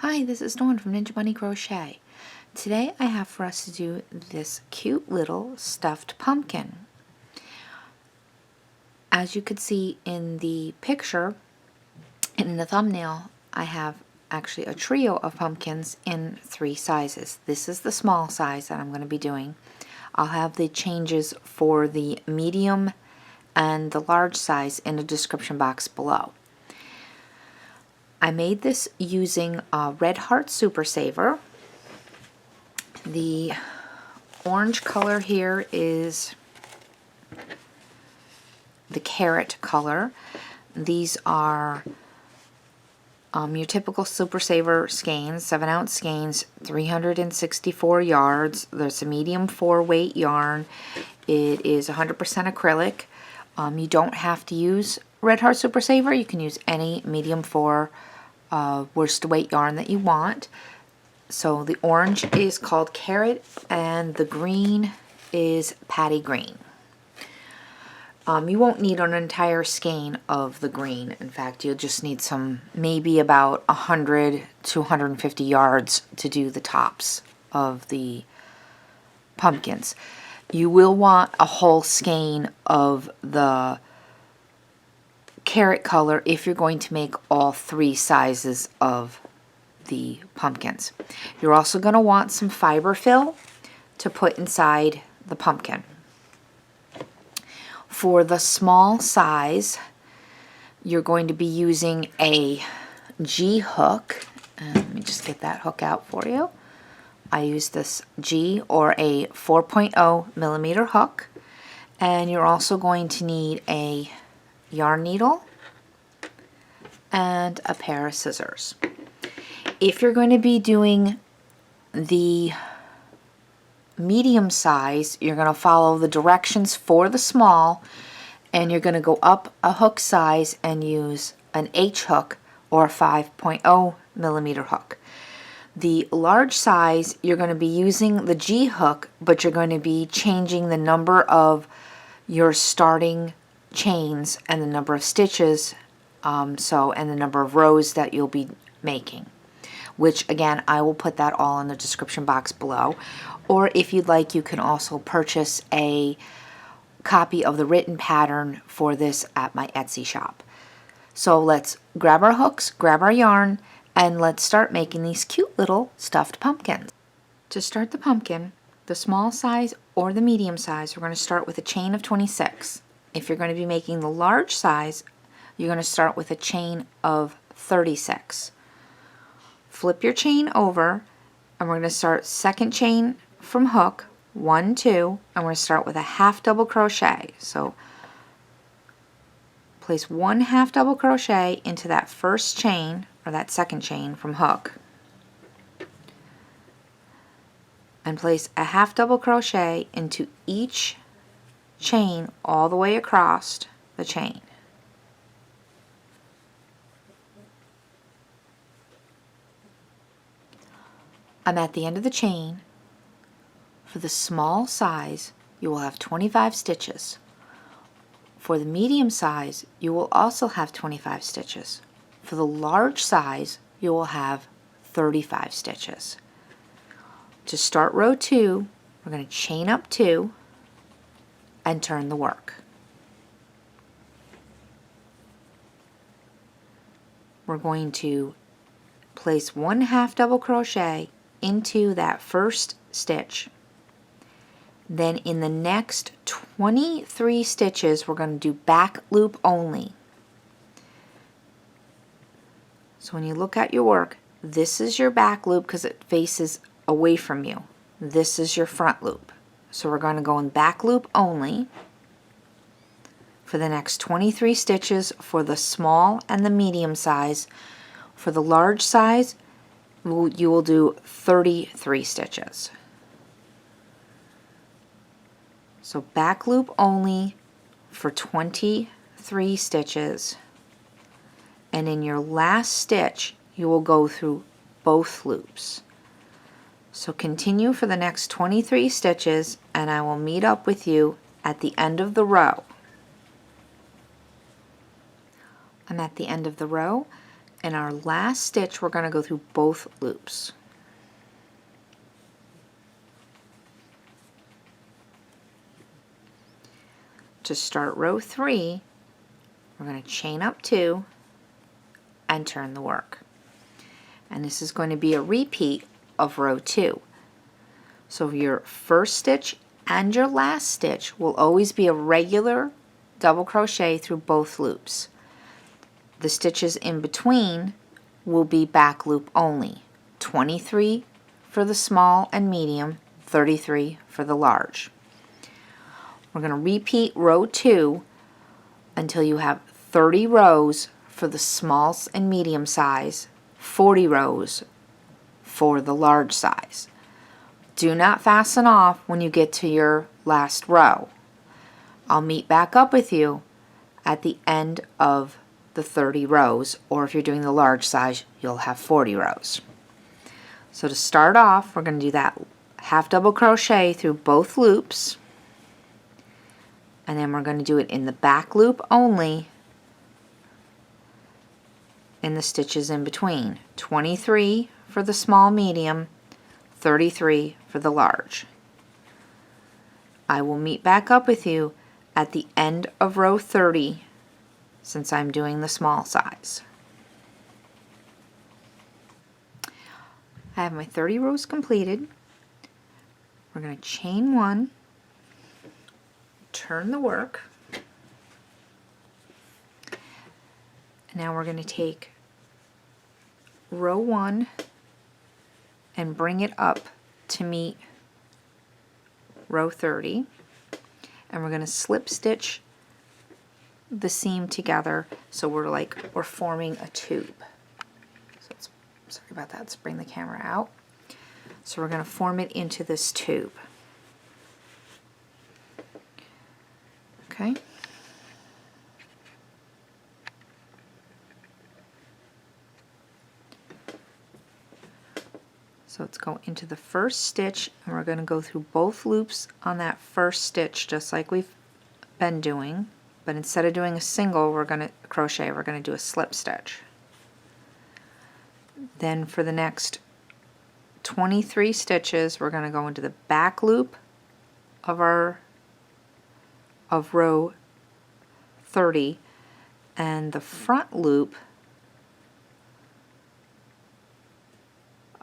Hi, this is Dawn from Ninja Bunny Crochet. Today I have for us to do this cute little stuffed pumpkin. As you could see in the picture, in the thumbnail, I have actually a trio of pumpkins in 3 sizes. This is the small size that I'm going to be doing. I'll have the changes for the medium and the large size in the description box below. I made this using a Red Heart Super Saver. The orange color here is the carrot color. These are your typical Super Saver skeins, 7-ounce skeins, 364 yards. There's a medium 4-weight yarn. It is 100% acrylic. You don't have to use Red Heart Super Saver. You can use any medium 4 worsted weight yarn that you want. So the orange is called Carrot and the green is Patty Green. You won't need an entire skein of the green. In fact, you'll just need some, maybe about 100 to 150 yards to do the tops of the pumpkins. You will want a whole skein of the carrot color if you're going to make all 3 sizes of the pumpkins. You're also going to want some fiber fill to put inside the pumpkin. For the small size, you're going to be using a G hook. Let me just get that hook out for you. I use this G or a 4.0 millimeter hook, and you're also going to need a yarn needle and a pair of scissors. If you're going to be doing the medium size, you're going to follow the directions for the small, and you're going to go up a hook size and use an H hook or a 5.0 millimeter hook. The large size, you're going to be using the G hook, but you're going to be changing the number of your starting chains and the number of stitches, and the number of rows that you'll be making, which again I will put that all in the description box below. Or if you'd like, you can also purchase a copy of the written pattern for this at my Etsy shop. So let's grab our hooks, grab our yarn, and let's start making these cute little stuffed pumpkins. To start the pumpkin, the small size or the medium size, we're going to start with a chain of 26. If you're going to be making the large size, you're going to start with a chain of 36. Flip your chain over, and we're going to start second chain from hook, 1, 2, and we're going to start with a half double crochet. So place 1 half double crochet into that first chain, or that second chain from hook, and place a half double crochet into each chain all the way across the chain. I'm at the end of the chain. For the small size, you will have 25 stitches. For the medium size, you will also have 25 stitches. For the large size, you will have 35 stitches. To start row 2, we're going to chain up 2 and turn the work. We're going to place 1 half double crochet into that first stitch. Then in the next 23 stitches, we're going to do back loop only. So when you look at your work, this is your back loop because it faces away from you. This is your front loop. So we're going to go in back loop only for the next 23 stitches for the small and the medium size. For the large size, you will do 33 stitches. So back loop only for 23 stitches, and in your last stitch you will go through both loops. So continue for the next 23 stitches, and I will meet up with you at the end of the row. I'm at the end of the row, In our last stitch, we're going to go through both loops. To start row 3, we're going to chain up 2 and turn the work. And this is going to be a repeat of row 2. So your first stitch and your last stitch will always be a regular double crochet through both loops. The stitches in between will be back loop only. 23 for the small and medium, 33 for the large. We're going to repeat row 2 until you have 30 rows for the small and medium size, 40 rows for the large size. Do not fasten off when you get to your last row. I'll meet back up with you at the end of the 30 rows, or if you're doing the large size, you'll have 40 rows. So to start off, we're going to do that half double crochet through both loops, and then we're going to do it in the back loop only in the stitches in between. 23 for the small medium, 33 for the large. I will meet back up with you at the end of row 30 since I'm doing the small size. I have my 30 rows completed. We're going to chain 1, turn the work, and now we're going to take row 1 and bring it up to meet row 30, and we're going to slip stitch the seam together so we're forming a tube. So sorry about that, let's bring the camera out. So we're going to form it into this tube. Okay. So let's go into the first stitch, and we're going to go through both loops on that first stitch just like we've been doing, but instead of doing a single we're going to crochet, we're going to do a slip stitch. Then for the next 23 stitches we're going to go into the back loop of row 30 and the front loop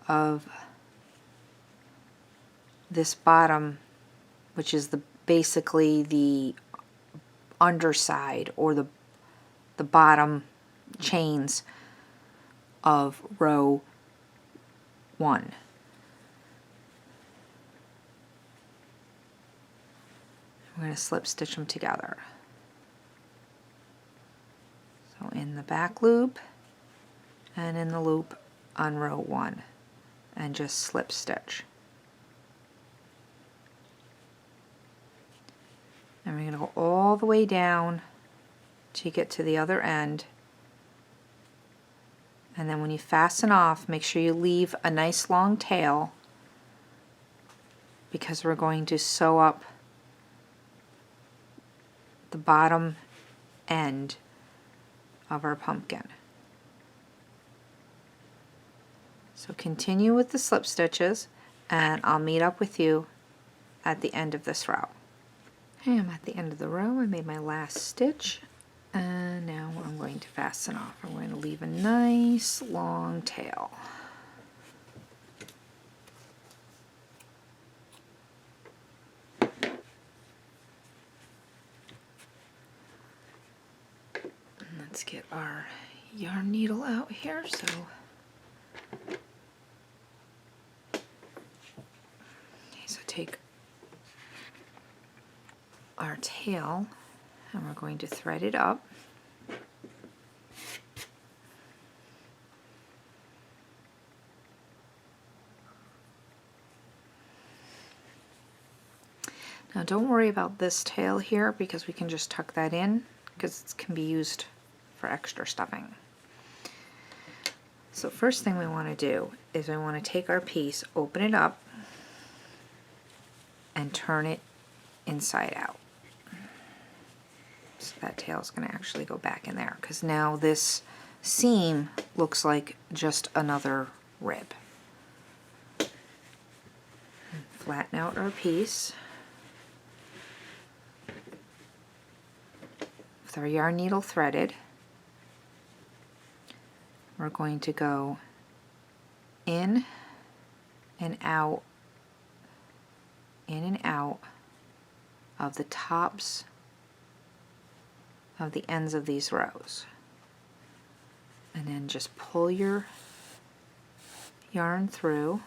of this bottom, which is basically the underside or the bottom chains of row 1. We're going to slip stitch them together. So in the back loop and in the loop on row 1, and just slip stitch. And we're going to go all the way down to get to the other end, and then when you fasten off, make sure you leave a nice long tail because we're going to sew up the bottom end of our pumpkin. So continue with the slip stitches, and I'll meet up with you at the end of this row. Okay, I'm at the end of the row. I made my last stitch, and now I'm going to fasten off. I'm going to leave a nice long tail. Let's get our yarn needle out here. So take our tail and we're going to thread it up. Now don't worry about this tail here because we can just tuck that in because it can be used for extra stuffing. So first thing we want to do is we want to take our piece, open it up, and turn it inside out. So that tail is going to actually go back in there because now this seam looks like just another rib. Flatten out our piece with our yarn needle threaded. We're going to go in and out of the tops of the ends of these rows, and then just pull your yarn through.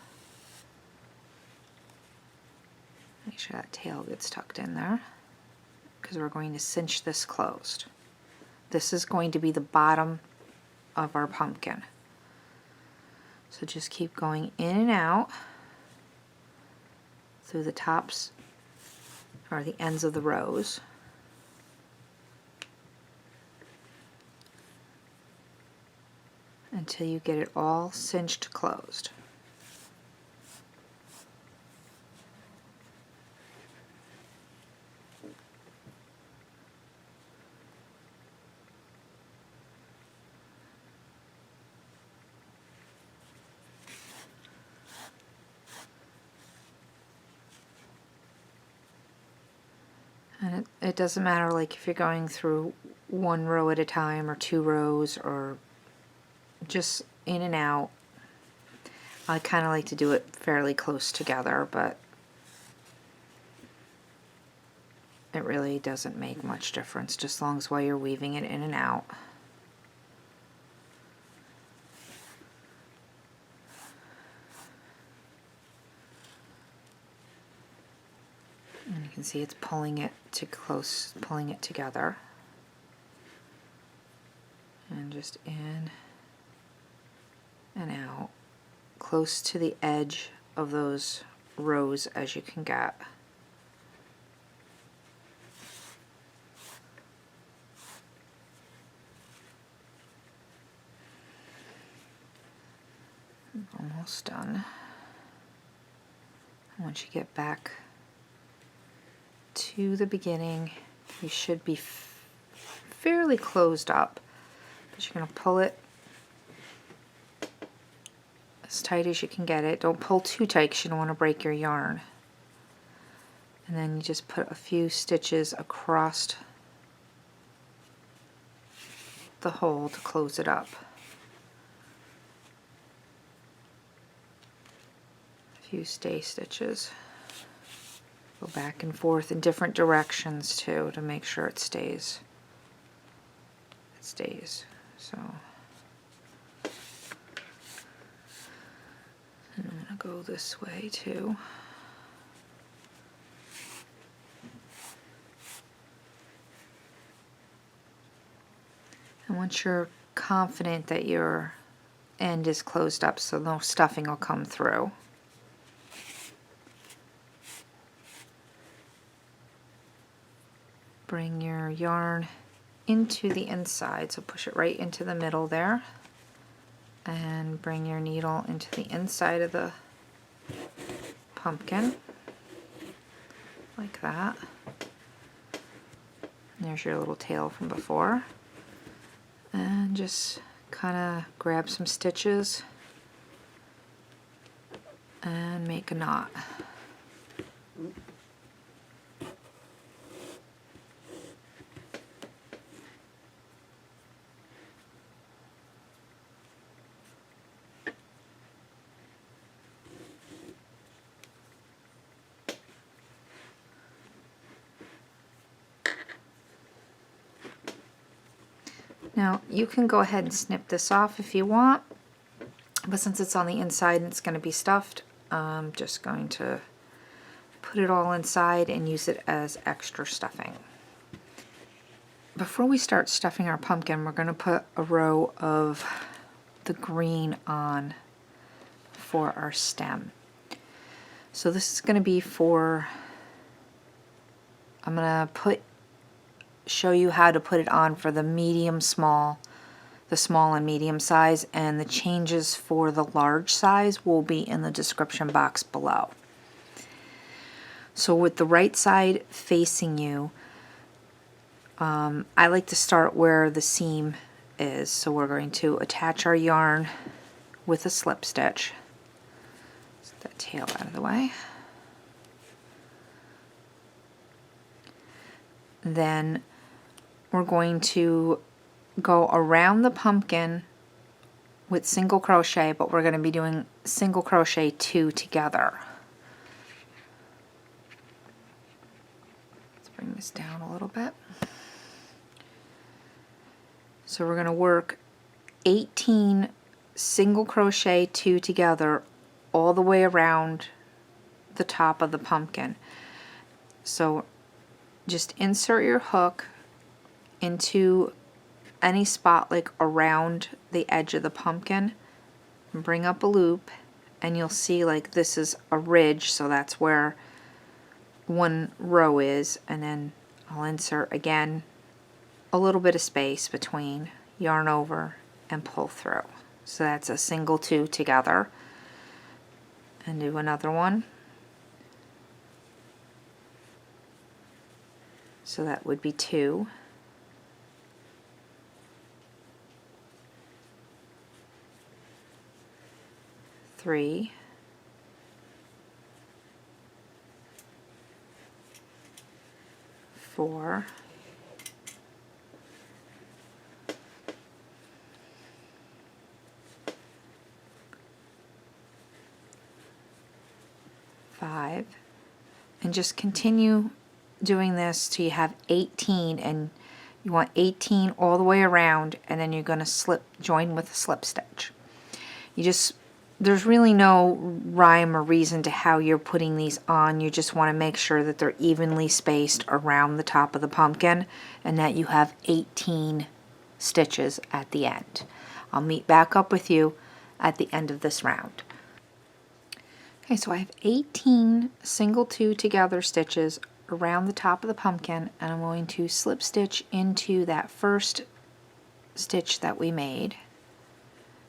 Make sure that tail gets tucked in there, because we're going to cinch this closed. This is going to be the bottom of our pumpkin. So just keep going in and out through the tops or the ends of the rows. Until you get it all cinched closed. And it doesn't matter, like, if you're going through one row at a time or 2 rows or just in and out. I kind of like to do it fairly close together, but it really doesn't make much difference, just as long as while you're weaving it in and out. And you can see it's pulling it together. And just in and out, close to the edge of those rows as you can get. Almost done. Once you get back to the beginning, you should be fairly closed up, but you're going to pull it as tight as you can get it. Don't pull too tight because you don't want to break your yarn. And then you just put a few stitches across the hole to close it up. A few stay stitches. Go back and forth in different directions too to make sure it stays. So, and I'm going to go this way too. And once you're confident that your end is closed up so no stuffing will come through, bring your yarn into the inside, so push it right into the middle there, and bring your needle into the inside of the pumpkin, like that. And there's your little tail from before. And just kind of grab some stitches and make a knot. Now you can go ahead and snip this off if you want, but since it's on the inside and it's going to be stuffed, I'm just going to put it all inside and use it as extra stuffing. Before we start stuffing our pumpkin, we're going to put a row of the green on for our stem. So this is going to be for, I'm going to show you how to put it on for the medium, small, the small and medium size, and the changes for the large size will be in the description box below. So with the right side facing you, I like to start where the seam is. So we're going to attach our yarn with a slip stitch. Get that tail out of the way. Then we're going to go around the pumpkin with single crochet, but we're going to be doing single crochet 2 together. Let's bring this down a little bit. So we're going to work 18 single crochet 2 together all the way around the top of the pumpkin. So just insert your hook into any spot like around the edge of the pumpkin and bring up a loop, and you'll see like this is a ridge, so that's where one row is, and then I'll insert again a little bit of space between, yarn over and pull through. So that's a single 2 together, and do another one. So that would be 2. 3, 4, 5, and just continue doing this till you have 18, and you want 18 all the way around, and then you're going to join with a slip stitch. There's really no rhyme or reason to how you're putting these on. You just want to make sure that they're evenly spaced around the top of the pumpkin and that you have 18 stitches at the end. I'll meet back up with you at the end of this round. Okay, so I have 18 single 2 together stitches around the top of the pumpkin, and I'm going to slip stitch into that first stitch that we made,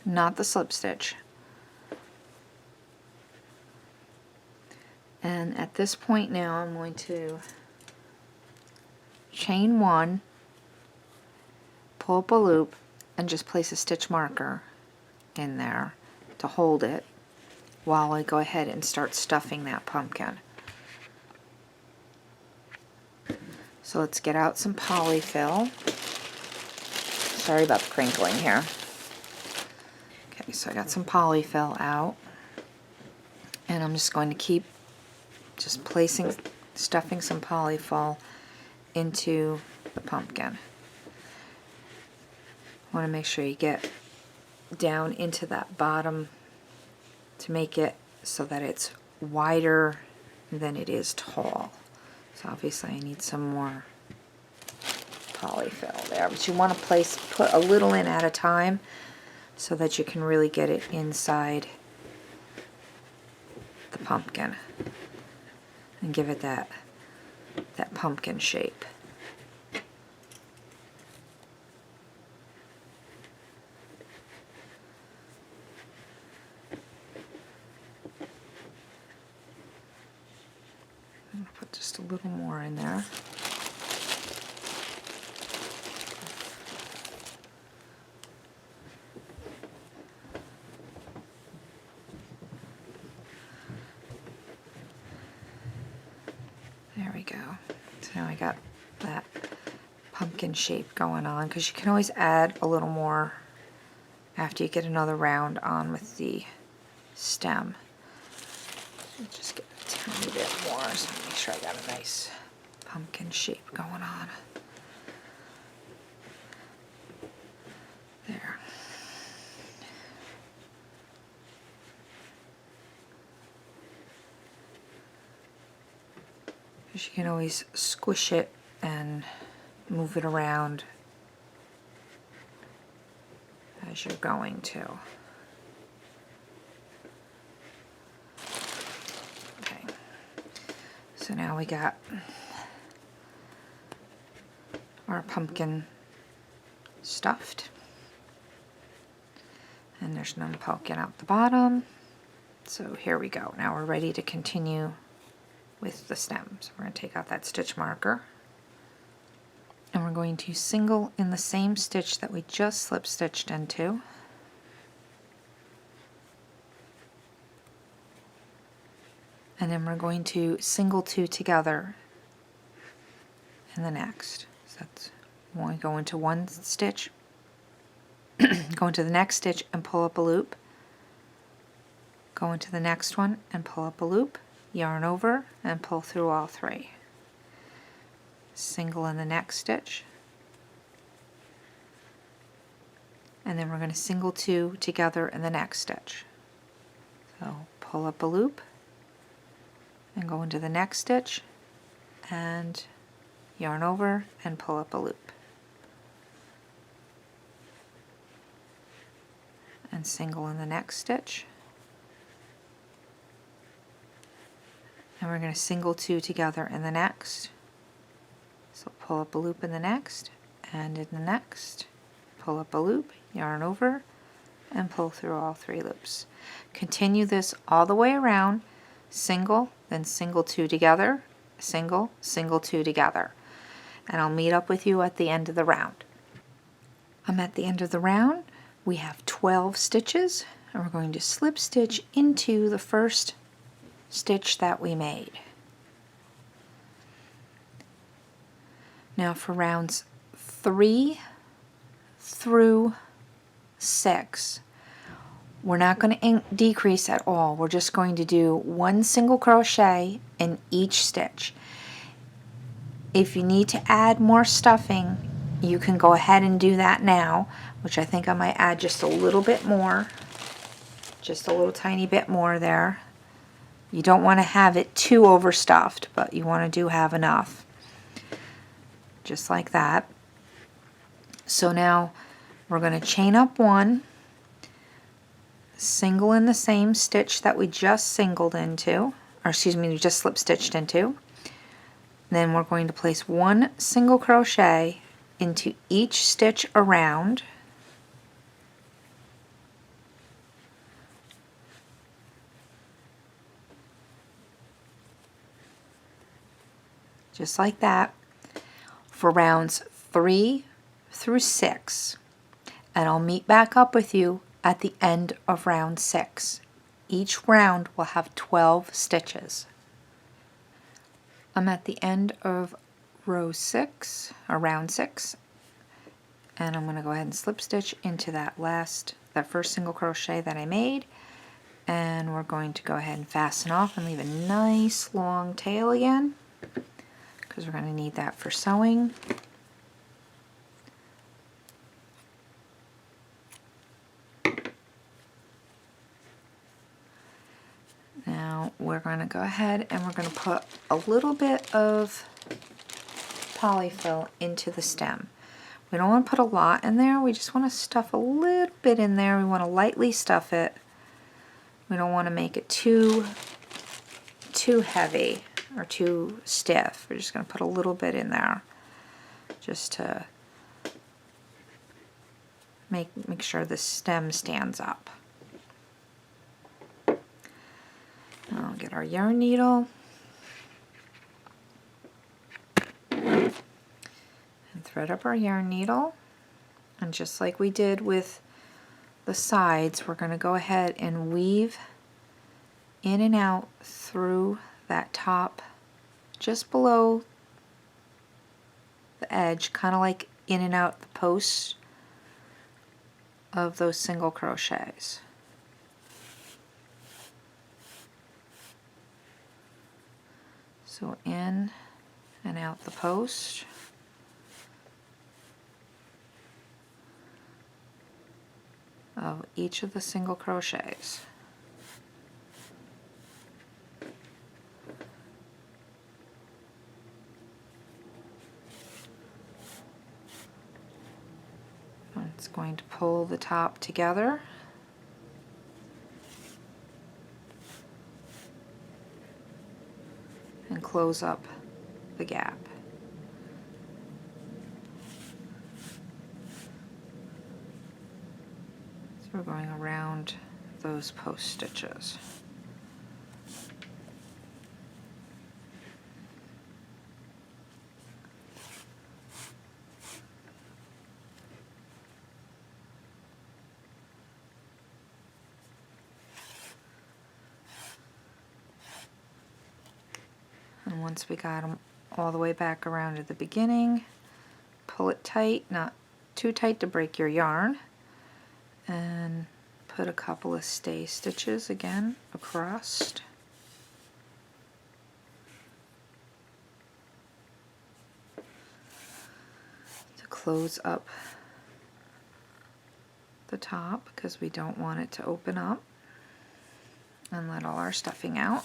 not the slip stitch. And at this point now I'm going to chain 1, pull up a loop, and just place a stitch marker in there to hold it while I go ahead and start stuffing that pumpkin. So let's get out some polyfill. Sorry about the crinkling here. Okay, so I got some polyfill out, and I'm just going to keep stuffing some polyfill into the pumpkin. I want to make sure you get down into that bottom to make it so that it's wider than it is tall. So obviously I need some more polyfill there, but you want to put a little in at a time so that you can really get it inside the pumpkin and give it that pumpkin shape. I'm going to put just a little more in there. There we go. So now I got that pumpkin shape going on, because you can always add a little more after you get another round on with the stem. Just get a tiny bit more so make sure I got a nice pumpkin shape going on. There. Because you can always squish it and move it around as you're going to. Okay, so now we got our pumpkin stuffed, and there's none poking out the bottom. So here we go. Now we're ready to continue with the stem. So we're going to take out that stitch marker and we're going to single in the same stitch that we just slip stitched into. And then we're going to single two together in the next. So that's when we go into one stitch, go into the next stitch and pull up a loop, go into the next one and pull up a loop, yarn over and pull through all three. Single in the next stitch, and then we're going to single two together in the next stitch. So pull up a loop and go into the next stitch and yarn over and pull up a loop. And single in the next stitch. And we're going to single two together in the next. So pull up a loop in the next, and in the next, pull up a loop, yarn over, and pull through all three loops. Continue this all the way around, single, then single two together, single, single two together. And I'll meet up with you at the end of the round. I'm at the end of the round. We have 12 stitches, and we're going to slip stitch into the first stitch that we made. Now for rounds 3 through 6, we're not going to decrease at all. We're just going to do one single crochet in each stitch. If you need to add more stuffing, you can go ahead and do that now, which I think I might add just a little bit more, just a little tiny bit more there. You don't want to have it too overstuffed, but you want to have enough. Just like that. So now we're going to chain up one, single in the same stitch that we just singled into, or excuse me, we just slip stitched into. Then we're going to place one single crochet into each stitch around. Just like that. For rounds 3 through 6, and I'll meet back up with you at the end of round 6. Each round will have 12 stitches. I'm at the end of row 6, or round 6, and I'm going to go ahead and slip stitch into that first single crochet that I made, and we're going to go ahead and fasten off and leave a nice long tail again, because we're going to need that for sewing. Now we're going to go ahead and we're going to put a little bit of polyfill into the stem. We don't want to put a lot in there, we just want to stuff a little bit in there. We want to lightly stuff it. We don't want to make it too heavy or too stiff. We're just going to put a little bit in there just to make sure the stem stands up. I'll get our yarn needle and thread up our yarn needle, and just like we did with the sides, we're going to go ahead and weave in and out through that top, just below the edge, kind of like in and out the posts of those single crochets. So in and out the post. Of each of the single crochets. It's going to pull the top together. And close up the gap. So we're going around those post stitches. And once we got them all the way back around to the beginning, pull it tight, not too tight to break your yarn, and put a couple of stay stitches again across. To close up the top because we don't want it to open up and let all our stuffing out.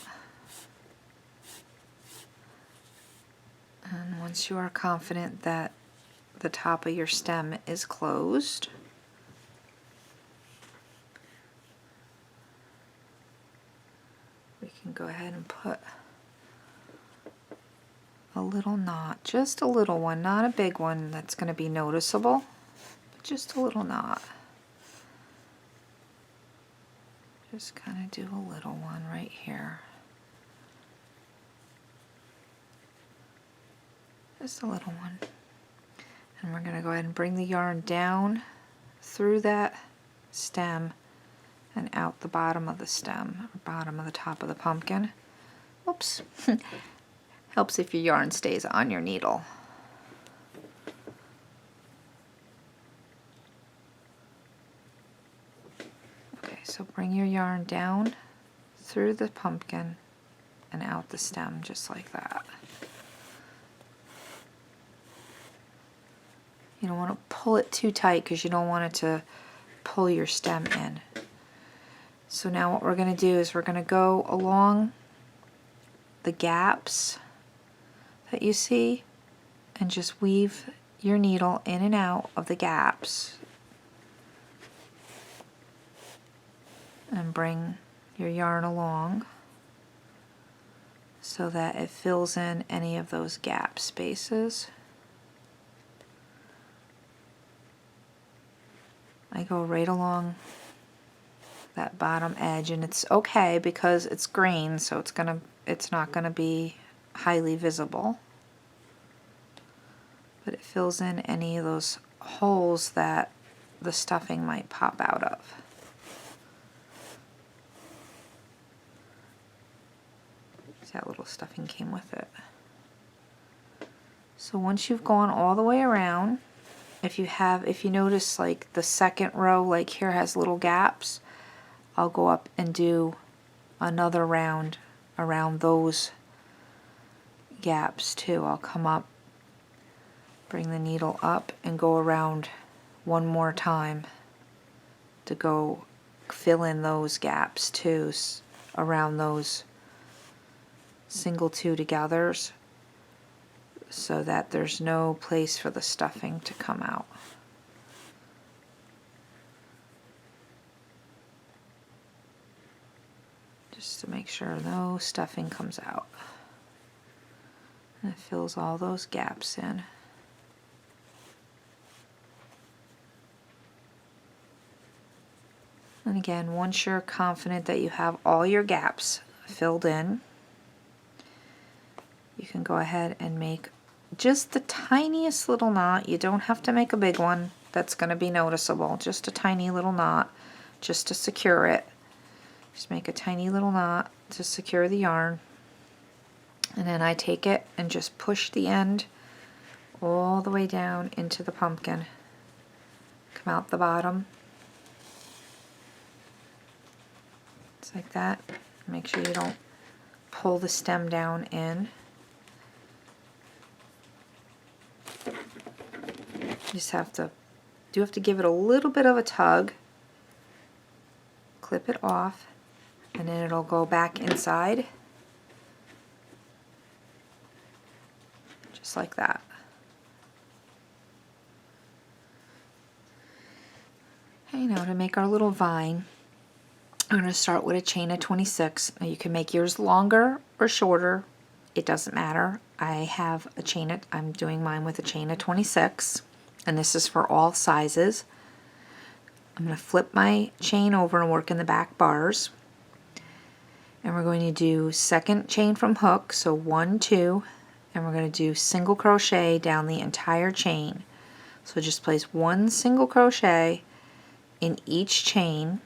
And once you are confident that the top of your stem is closed, we can go ahead and put a little knot, just a little one, not a big one that's going to be noticeable, but just a little knot. Just kind of do a little one right here. Just a little one. And we're going to go ahead and bring the yarn down through that stem and out the bottom of the stem, or bottom of the top of the pumpkin. Oops. Helps if your yarn stays on your needle. Okay, so bring your yarn down through the pumpkin and out the stem just like that. You don't want to pull it too tight because you don't want it to pull your stem in. So now what we're going to do is we're going to go along the gaps that you see and just weave your needle in and out of the gaps and bring your yarn along so that it fills in any of those gap spaces. I go right along that bottom edge, and it's okay because it's green, so it's not gonna be highly visible, but it fills in any of those holes that the stuffing might pop out of. See, that little stuffing came with it. So once you've gone all the way around, if you notice like the second row, like here has little gaps, I'll go up and do another round around those gaps too. I'll come up, bring the needle up, and go around one more time to go fill in those gaps too, around those single two togethers, so that there's no place for the stuffing to come out. Just to make sure no stuffing comes out. And it fills all those gaps in. And again, once you're confident that you have all your gaps filled in, you can go ahead and make just the tiniest little knot. You don't have to make a big one that's going to be noticeable. Just a tiny little knot just to secure it. Just make a tiny little knot to secure the yarn. And then I take it and just push the end all the way down into the pumpkin. Come out the bottom. It's like that. Make sure you don't pull the stem down in. You just have to give it a little bit of a tug, clip it off, and then it'll go back inside, just like that. Okay, now to make our little vine, I'm going to start with a chain of 26. You can make yours longer or shorter, it doesn't matter. I have a chain, I'm doing mine with a chain of 26. And this is for all sizes. I'm going to flip my chain over and work in the back bars. And we're going to do second chain from hook, so 1, 2, and we're going to do single crochet down the entire chain. So just place 1 single crochet in each chain.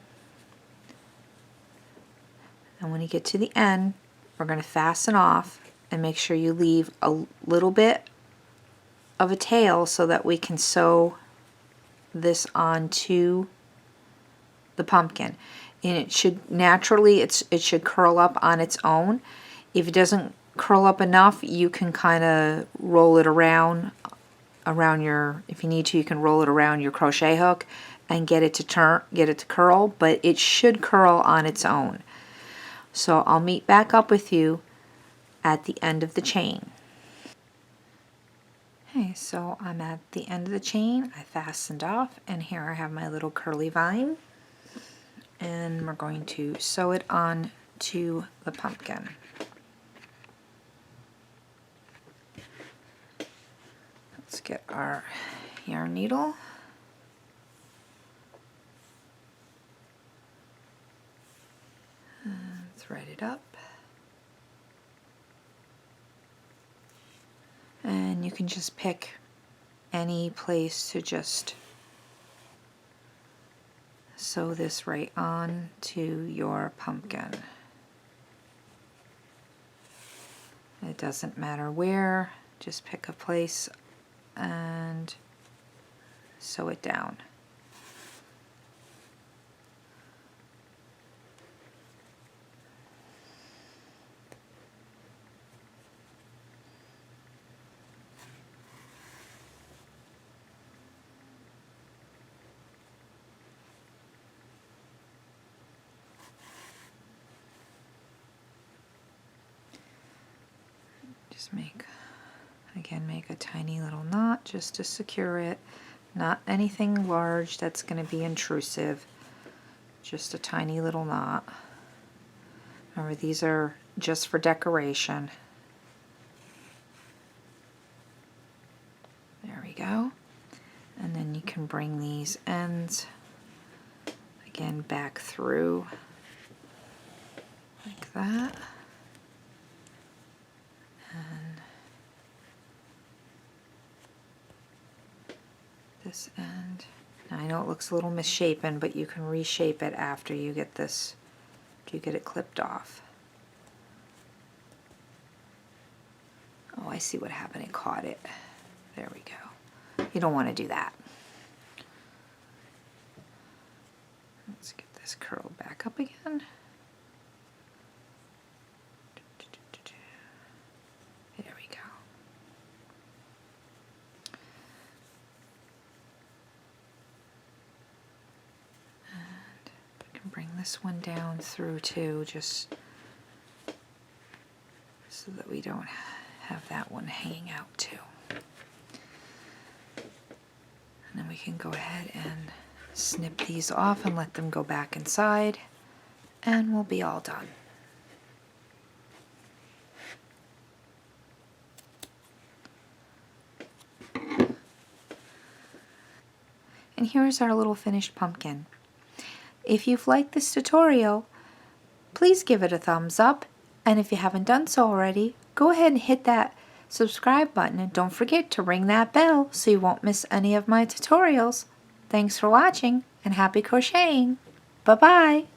And when you get to the end, we're going to fasten off and make sure you leave a little bit of a tail so that we can sew this onto the pumpkin. And it should naturally, it should curl up on its own. If it doesn't curl up enough, you can kind of roll it around your, if you need to, you can roll it around your crochet hook and get it to curl, but it should curl on its own. So I'll meet back up with you at the end of the chain. Okay, so I'm at the end of the chain. I fastened off, and here I have my little curly vine, and we're going to sew it on to the pumpkin. Let's get our yarn needle. And thread it up. And you can just pick any place to just sew this right on to your pumpkin. It doesn't matter where, just pick a place and sew it down. Just make a tiny little knot just to secure it. Not anything large that's going to be intrusive. Just a tiny little knot. Remember, these are just for decoration. There we go. And then you can bring these ends again back through like that. And this end. Now I know it looks a little misshapen, but you can reshape it after you get this, if you get it clipped off. Oh, I see what happened. It caught it. There we go. You don't want to do that. Let's get this curled back up again. There we go. And I can bring this one down through too, just so that we don't have that one hanging out too. And then we can go ahead and snip these off and let them go back inside, and we'll be all done. And here's our little finished pumpkin. If you've liked this tutorial, please give it a thumbs up, and if you haven't done so already, go ahead and hit that subscribe button, and don't forget to ring that bell so you won't miss any of my tutorials. Thanks for watching, and happy crocheting! Bye-bye!